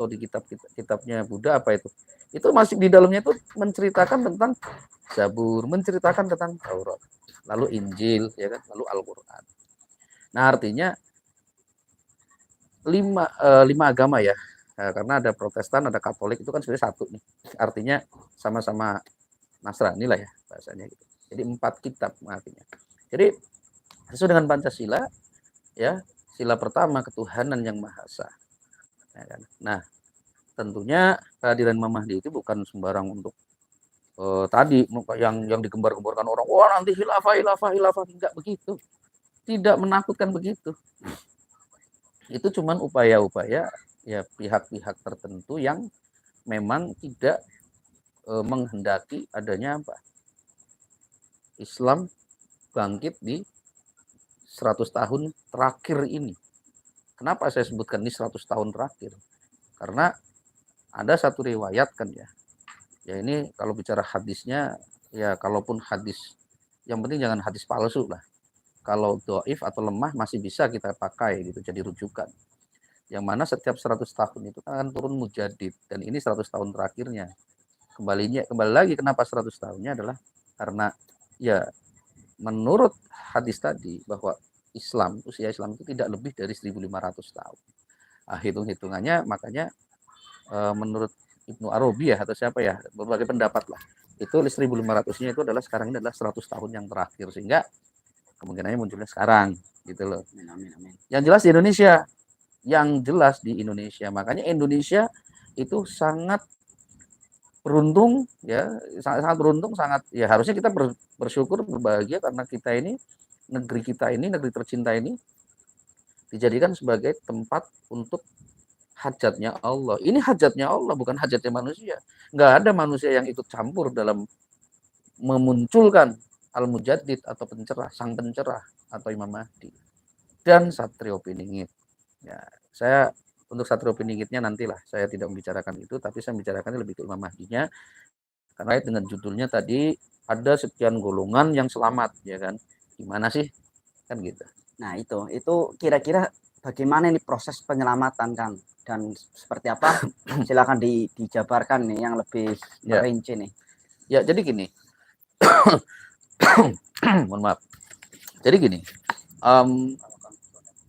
atau di kitabnya Buddha apa itu masih di dalamnya itu menceritakan tentang Zabur, menceritakan tentang Taurat, lalu Injil, ya kan, lalu Al-Quran. Nah artinya lima agama ya, karena ada Protestan, ada Katolik, itu kan sebenarnya satu nih, artinya sama-sama Nasrani lah ya bahasanya gitu. Jadi 4 kitab artinya. Jadi sesuai dengan Pancasila ya, sila pertama ketuhanan yang maha esa. Ya kan? Nah, tentunya kehadiran Imam Mahdi itu bukan sembarang untuk tadi yang digembar-gemborkan orang, wah nanti hilafah, enggak begitu. Tidak menakutkan begitu. Itu cuman upaya-upaya ya pihak-pihak tertentu yang memang tidak menghendaki adanya apa? Islam bangkit di 100 tahun terakhir ini. Kenapa saya sebutkan ini 100 tahun terakhir? Karena ada satu riwayat kan ya. Ya ini kalau bicara hadisnya, ya kalaupun hadis, yang penting jangan hadis palsu lah. Kalau dhaif atau lemah masih bisa kita pakai gitu, jadi rujukan. Yang mana setiap 100 tahun itu akan turun mujadid, dan ini 100 tahun terakhirnya. Kembali lagi kenapa 100 tahunnya adalah karena ya menurut hadis tadi bahwa usia Islam itu tidak lebih dari 1.500 tahun. Hitung-hitungannya makanya menurut Ibnu Arabi ya atau siapa ya, berbagai pendapat lah. Itu 1.500-nya itu adalah sekarang ini adalah 100 tahun yang terakhir, sehingga kemungkinannya munculnya sekarang gitu loh. Amin. Yang jelas di Indonesia. Makanya Indonesia itu sangat beruntung ya, sangat beruntung, sangat ya harusnya kita bersyukur, berbahagia karena negeri tercinta ini dijadikan sebagai tempat untuk hajatnya Allah. Ini hajatnya Allah, bukan hajatnya manusia. Nggak ada manusia yang ikut campur dalam memunculkan Al-Mujaddid atau sang pencerah atau Imam Mahdi dan Satrio Piningit. Ya, saya untuk Satrio Piningitnya nantilah, saya tidak membicarakan itu, tapi saya membicarakan lebih ke Imam Mahdinya, karena dengan judulnya tadi ada sekian golongan yang selamat, ya kan? Gimana sih? Kan gitu. Nah, itu kira-kira bagaimana ini proses penyelamatan, Kang? Dan seperti apa? Silakan dijabarkan nih yang lebih merinci nih. Ya, jadi gini. Mohon maaf. Jadi gini.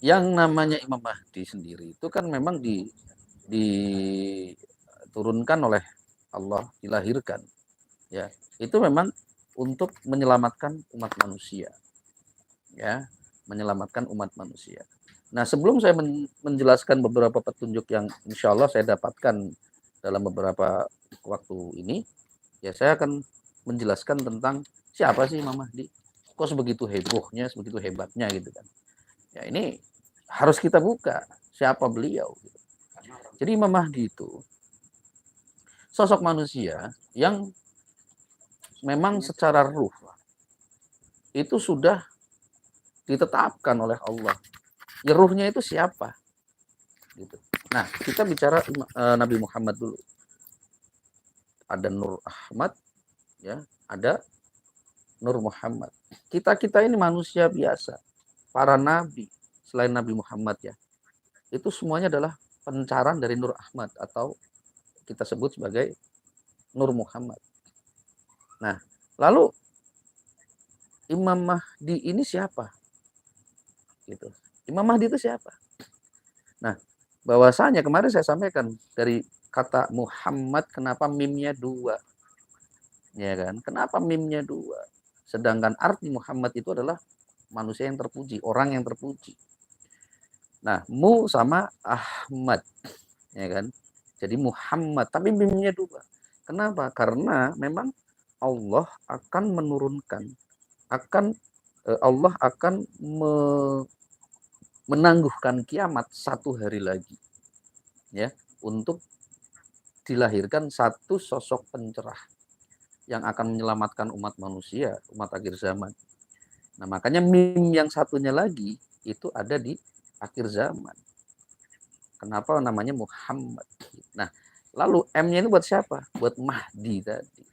Yang namanya Imam Mahdi sendiri itu kan memang diturunkan oleh Allah, dilahirkan. Ya, itu memang untuk menyelamatkan umat manusia. Ya, menyelamatkan umat manusia. Nah, sebelum saya menjelaskan beberapa petunjuk yang insya Allah saya dapatkan dalam beberapa waktu ini, ya saya akan menjelaskan tentang siapa sih Imam Mahdi. Kok sebegitu hebohnya, sebegitu hebatnya gitu kan. Ya ini harus kita buka siapa beliau. Jadi Imam Mahdi itu sosok manusia yang memang secara ruh itu sudah ditetapkan oleh Allah. Ya ruhnya itu siapa? Gitu. Nah, kita bicara Nabi Muhammad dulu. Ada Nur Ahmad, ya, ada Nur Muhammad. Kita ini manusia biasa. Para nabi selain Nabi Muhammad ya, itu semuanya adalah pencaran dari Nur Ahmad atau kita sebut sebagai Nur Muhammad. Nah, lalu Imam Mahdi ini siapa? Gitu. Imam Mahdi itu siapa? Nah, bahwasanya kemarin saya sampaikan dari kata Muhammad, kenapa mimnya 2? Ya kan? Kenapa mimnya 2? Sedangkan arti Muhammad itu adalah manusia yang terpuji, orang yang terpuji. Nah, mu sama Ahmad, ya kan? Jadi Muhammad, tapi mimnya 2. Kenapa? Karena memang Allah akan menurunkan, Allah akan menangguhkan kiamat 1 hari lagi, ya, untuk dilahirkan satu sosok pencerah yang akan menyelamatkan umat manusia, umat akhir zaman. Nah, makanya mim yang satunya lagi itu ada di akhir zaman. Kenapa namanya Muhammad? Nah, lalu M-nya ini buat siapa? Buat Mahdi tadi.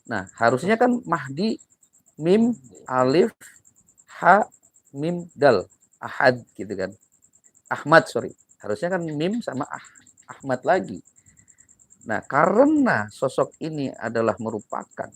Nah, harusnya kan Mahdi mim alif ha mim dal ahad gitu kan. Ahmad, sorry. Harusnya kan mim sama Ahmad lagi. Nah, karena sosok ini adalah merupakan